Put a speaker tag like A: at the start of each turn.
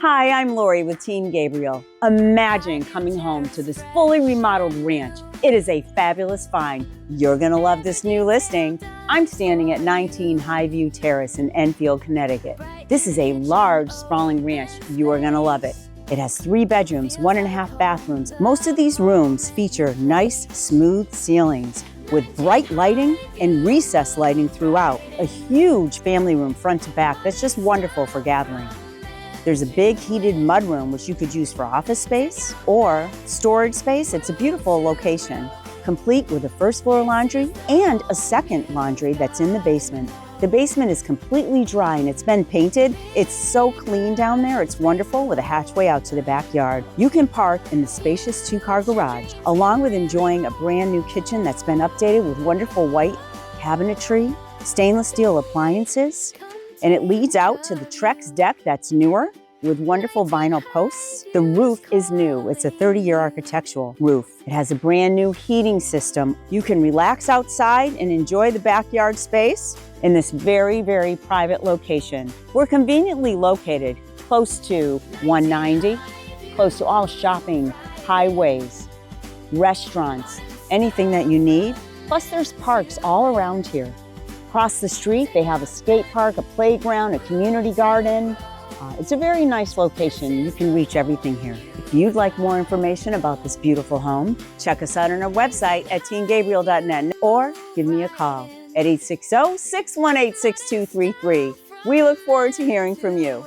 A: Hi, I'm Lori with Team Gabriel. Imagine coming home to this fully remodeled ranch. It is a fabulous find. You're gonna love this new listing. I'm standing at 19 Highview Terrace in Enfield, Connecticut. This is a large, sprawling ranch. You are gonna love it. It has 3 bedrooms, 1.5 bathrooms. Most of these rooms feature nice, smooth ceilings with bright lighting and recessed lighting throughout. A huge family room front to back that's just wonderful for gathering. There's a big heated mudroom which you could use for office space or storage space. It's a beautiful location, complete with a first floor laundry and a second laundry that's in the basement. The basement is completely dry and it's been painted. It's so clean down there. It's wonderful with a hatchway out to the backyard. You can park in the spacious 2-car garage, along with enjoying a brand new kitchen that's been updated with wonderful white cabinetry, stainless steel appliances, and it leads out to the Trex deck that's newer with wonderful vinyl posts. The roof is new. It's a 30-year architectural roof. It has a brand new heating system. You can relax outside and enjoy the backyard space in this very, very private location. We're conveniently located close to 190, close to all shopping, highways, restaurants, anything that you need. Plus there's parks all around here. Across the street, they have a skate park, a playground, a community garden. It's a very nice location. You can reach everything here. If you'd like more information about this beautiful home, check us out on our website at teamgabriel.net or give me a call at 860-618-6233. We look forward to hearing from you.